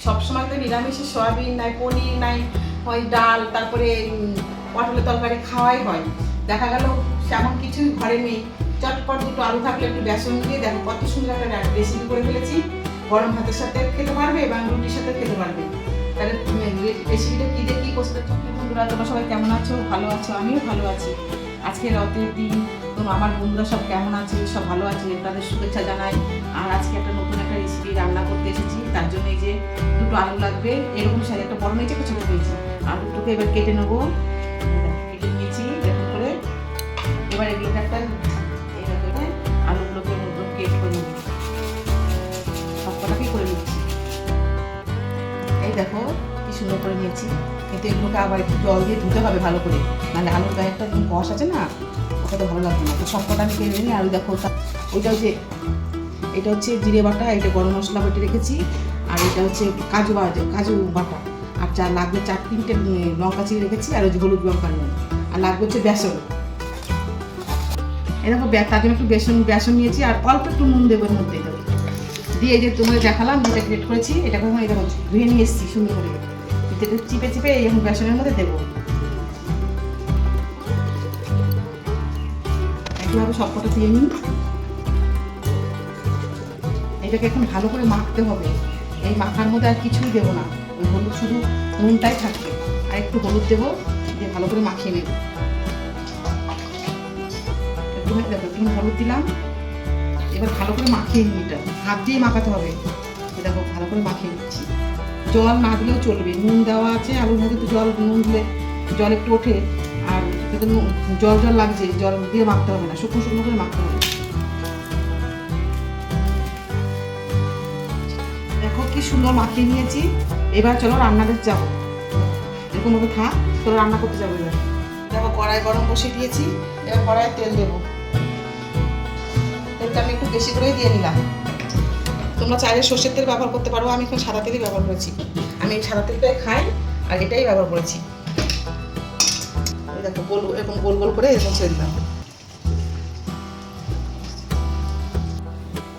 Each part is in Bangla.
সবসময় তো নিরামিষে সয়াবিন নাই, পনির নাই, হয় ডাল, তারপরে পটলের তরকারি খাওয়াই হয়। দেখা গেল তেমন কিছুই ঘরে নেই, চটপট দুটো আলু থাকলে একটু বেসন দিয়ে দেখো কত সুন্দর একটা রেসিপি করে ফেলেছি। গরম ভাতের সাথে খেতে পারবে এবং রুটির সাথে খেতে পারবে। তাহলে রেসিপিটা কী দিয়ে কী করতে? বন্ধুরা তোমরা সবাই কেমন আছো? ভালো আছো? আমিও ভালো আছি। আজকে রথের দিন, আমার বন্ধুরা সব কেমন আছে? সব ভালো আছে, তাদের শুভেচ্ছা জানাই। আর আজকে একটা নতুন একটা রেসিপি রান্না করতে এসেছি। তার জন্য এই যে দুটো আলু লাগবে, এরকম সাইজ একটা বড় নিয়েছি, একটা ছোটো নিয়েছি। আলুটাকে এবার কেটে নেবো, কেটে নিয়েছি এরকম করে। এবার এগুলোকে একটা এইভাবে করে আলুগুলোকে কেট করে নেব, সব কটাকেই করে নিচ্ছি। এই দেখো কি সুন্দর করে নিয়েছি, কিন্তু এগুলোকে আবার একটু জল দিয়ে ধুতে হবে ভালো করে, নাহলে আলুর গায়ে একটা কষ আছে না, ওটা তো ভালো লাগবে না। তো সব কটা আমি কেটে নিই। আর দেখো ওইটা হচ্ছে, এটা হচ্ছে জিরে বাটা, এটা গরম মশলা বেটে রেখেছি, আর এটা হচ্ছে কাজু বাটা, আর যা লাগবে 4-3টে লঙ্কা চিড়ে রেখেছি, আর ওই যে হলুদ লঙ্কা নুন, আর লাগবে হচ্ছে বেসন। এরকম তার জন্য একটু বেসন নিয়েছি, আর অল্প একটু নুন দেবো এর মধ্যে দিয়ে। এই যে তোমাদের দেখালাম যেটা গ্রেট করেছি, এটাকে আমি এটা ধুয়ে নিয়ে এসেছি সুন্দর করে, এটা চিপে চিপে এই বেসনের মধ্যে দেবো। একইভাবে সবকটা দিয়ে নিই। এটাকে এখন ভালো করে মাখতে হবে। এই মাখার মধ্যে আর কিছুই দেবো না, ওই হলুদ, শুধু নুনটাই থাকবে, আর একটু হলুদ দেবো, দিয়ে ভালো করে মাখিয়ে নেব। দেখো একটু হলুদ দিলাম, এবার ভালো করে মাখিয়ে নিই। এটা হাত দিয়ে মাখাতে হবে। দেখো ভালো করে মাখিয়ে নিচ্ছি। জল না দিলেও চলবে, নুন দেওয়া আছে আলুর মধ্যে, তো নুন দিলে জল একটু ওঠে, আর কিন্তু জল লাগছে, জল দিয়ে মাখতে হবে না, শুকনো শুকনো করে মাখতে হবে। দেখো কি সুন্দর মাখিয়ে নিয়েছি। এবার চলো রান্নাতে যাবো, এরকম ভাবে থাক, তোরা রান্না করতে যাবো। এবার দেখো কড়াই গরম বসিয়ে দিয়েছি, এবার কড়াইয়ে তেল দেবো। তেলটা আমি একটু বেশি করেই দিয়ে নিলাম। তোমরা চাইলে সর্ষের তেল ব্যবহার করতে পারো, আমি এখন সাদা তেলই ব্যবহার করেছি। আমি এই সাদা তেলটাই খাই, আর এটাই ব্যবহার করেছি। দেখো এরকম গোল গোল করে এরকম ছেড়ে দিলাম।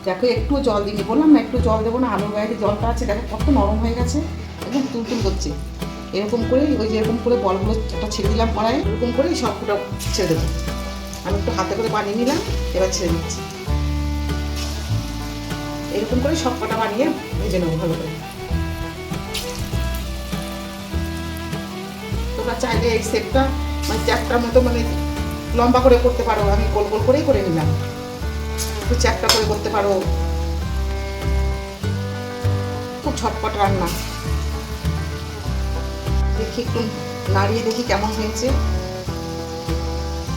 দেখো একটু জল দিইনি, বললাম না একটু জল দেবো না, আলুর গায়ে জলটা আছে, দেখো কত নরম হয়ে গেছে, একদম তুলতুল করছে। এরকম করেই ওই যে এরকম করে বলগুলো একটা ছেড়ে দিলাম কড়াই, এরকম করেই সবটা ছেড়ে দেবো। আমি একটু হাতে করে বানিয়ে নিলাম, এবার ছেড়ে দিচ্ছি। এরকম করে সব কটা বানিয়ে ভেজে নেবো ভালো করে। তোমরা চাইলে এই শেপটা মানে চ্যাপটার মতো মানে লম্বা করে করতে পারো, আমি গোল গোল করেই করে নিলাম। একটু চ্যাপটা করে করতে পারো, খুব ঝটপট রান্না। দেখি একটু নাড়িয়ে দেখি কেমন হয়েছে।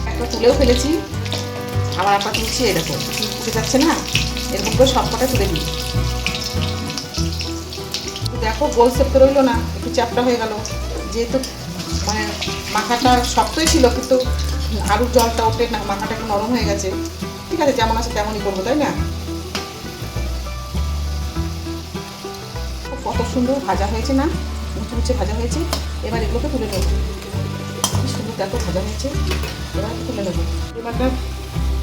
একটা তুলেও ফেলেছি, আবার একটা তুলছি, এরকম উঠে যাচ্ছে না, এরকম করে সব কটা তুলে দিই। দেখো গোল শেপ তো রইলো না, একটু চ্যাপটা হয়ে গেল, যেহেতু মানে মাখাটা শক্তই ছিল, কিন্তু আলুর জলটা ওঠে না, মাখাটা একটু নরম হয়ে গেছে। ঠিক আছে, যেমন আছে তেমনই করবো, তাই না? কত সুন্দর ভাজা হয়েছে না, মুচে মুচে ভাজা হয়েছে। এবার এগুলোকে তুলে নেব। সুন্দর দেখো ভাজা হয়েছে, এবার তুলে নেবো। এবারটা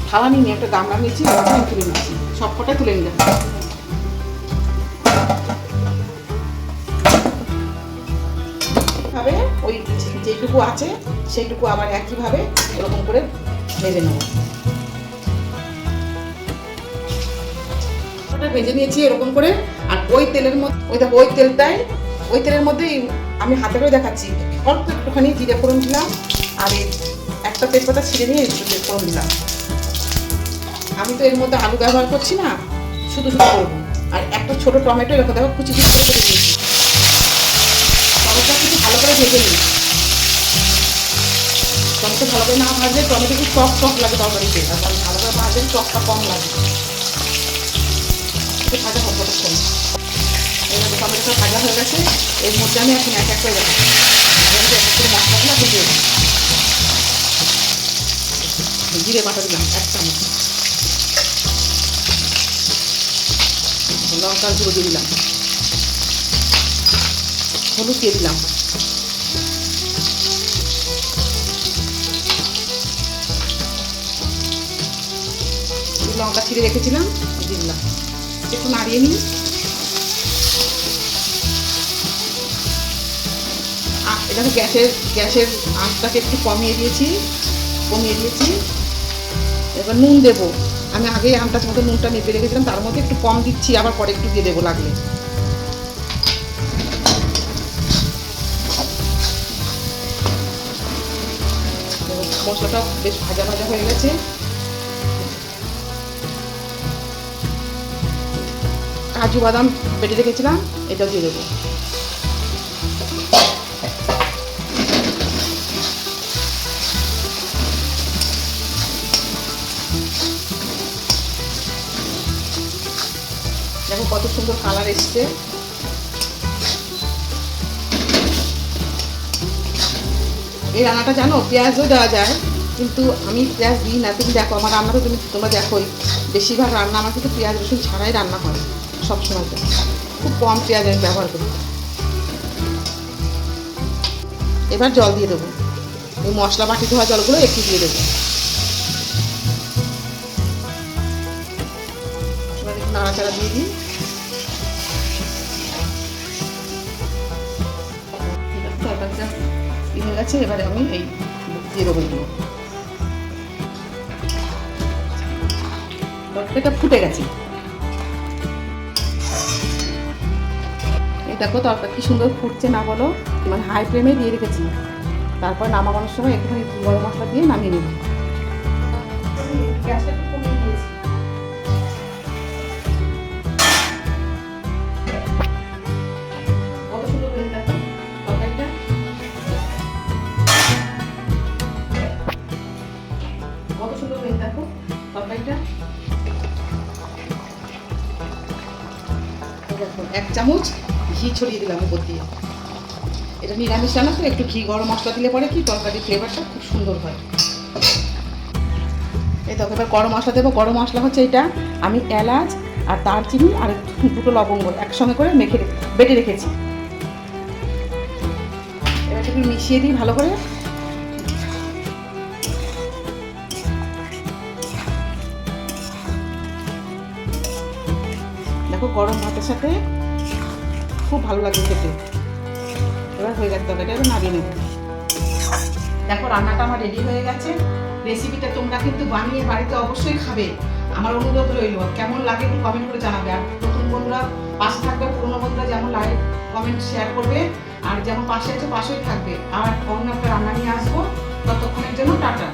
থালা নিয়ে একটা গামলা নিয়েছি, তুলে নিচ্ছি, সব কটাই তুলে নিলাম। ভাবে ওই যেটুকু আছে সেইটুকু আবার একইভাবে এরকম করে ভেজে নেব। ভেজে নিয়েছি এরকম করে, আর ওই তেলের মধ্যে ওই তেলের মধ্যেই আমি হাতে করে দেখাচ্ছি, অল্প একটুখানি জিরে ফোড়ন দিলাম, আর একটা তেজপাতা ছিঁড়ে নিয়ে ফোড়ন দিলাম। আমি তো এর মধ্যে আলু ব্যবহার করছি না, শুধু করবো। আর একটা ছোট টমেটো এরকম দেখো কুচি কুচি করে কেটে দিয়েছি। টমেটোটা কিন্তু ভালো করে ভেজে নিই। টমেটো ভালো করে না ভাজলে টমেটো একটু টক লাগে তরকারিতে, আর ভালো করে ভাজলে টকটা কম লাগে। ভাজা হোক কতক্ষণ। এবার টমেটোটা ভাজা হয়ে গেছে, এর মধ্যে আমি এখন এক এক করে যাচ্ছি, মশলাগুলো ভেজে জিরে বাটা দিলাম 1 চামচ, লঙ্কার গুঁড়ো দিয়ে দিলাম, হলুদ দিয়ে দিলাম, লঙ্কা ছিঁড়ে রেখেছিলাম দিয়ে দিলাম। একটু নাড়িয়ে নিই। দেখো গ্যাসের আঁচটাকে একটু কমিয়ে দিয়েছি। এবার নুন দেবো। আমি আগেই আন্দাজ মতো নুনটা মেপে রেখেছিলাম, তার মধ্যে একটু কম দিচ্ছি, আবার পরে একটু দিয়ে দেবো লাগলে। মশলাটা বেশ ভাজা ভাজা হয়ে গেছে। কাজু বাদাম বেটে রেখেছিলাম, এটাও দিয়ে দেবো। দেখো কত সুন্দর কালার এসছে। এই রান্নাটা জানো পেঁয়াজও দেওয়া যায়, কিন্তু আমি পেঁয়াজ দিই না। তুমি দেখো আমার রান্নাটা, তোমরা দেখোই বেশিরভাগ রান্না আমার কিন্তু পেঁয়াজ রসুন ছাড়াই রান্না হয় সবসময়। খুব কম পেঁয়াজ আমি ব্যবহার করি। এবার জল দিয়ে দেবো, ওই মশলা বাটি ধোয়া জলগুলো একটু দিয়ে দেবো। এবার একটু নাড়াচাড়া দিয়ে দিই। তরকারিটা হয়ে গেছে, এবারে আমি এই দিয়ে দেবো। তরকারিটা ফুটে গেছে। এই দেখো তরকারি কি সুন্দর ফুটছে না বলো, মানে হাই ফ্লেমে দিয়ে রেখেছি। তারপর নামানোর সময় একটুখানি গরম মশলা দিয়ে নামিয়ে নেব। গ্যাসটা একটু কমিয়ে দিয়েছি। কত সুন্দর হয়ে দেখো তরকারিটা। কত সুন্দর হয়ে দেখো তরকারিটা। দেখো 1 চামচ ঘি ছড়িয়ে দিলাম উপর দিয়ে। এটা নিরামিষ রান্না তো, একটু ঘি গরম মশলা দিলে পরে কি তরকারির ফ্লেভারটা খুব সুন্দর হয়। এই তো এবার গরম মশলা দেবো। গরম মশলা হচ্ছে এটা, আমি এলাচ আর দারচিনি আর 2টো লবঙ্গ একসঙ্গে করে বেটে রেখেছি। এবার একটু মিশিয়ে দিই ভালো করে। দেখো গরম ভাতের সাথে খুব ভালো লাগে খেতে। এবার হয়ে গেছে তরকারিটা, এবার নামিয়ে নেব। দেখো রান্নাটা আমার রেডি হয়ে গেছে। রেসিপিটা তোমরা কিন্তু বানিয়ে বাড়িতে অবশ্যই খাবে। আমার অনুরোধ রইল, কেমন লাগে একটু কমেন্ট করে জানাবে। আর নতুন বন্ধুরা পাশে থাকবে, পুরোনো বন্ধুরা যেমন লাইক কমেন্ট শেয়ার করবে, আর যেমন পাশে আছে পাশেই থাকবে। আর অন্য একটা রান্না নিয়ে আসবো, ততক্ষণের জন্য টাটা।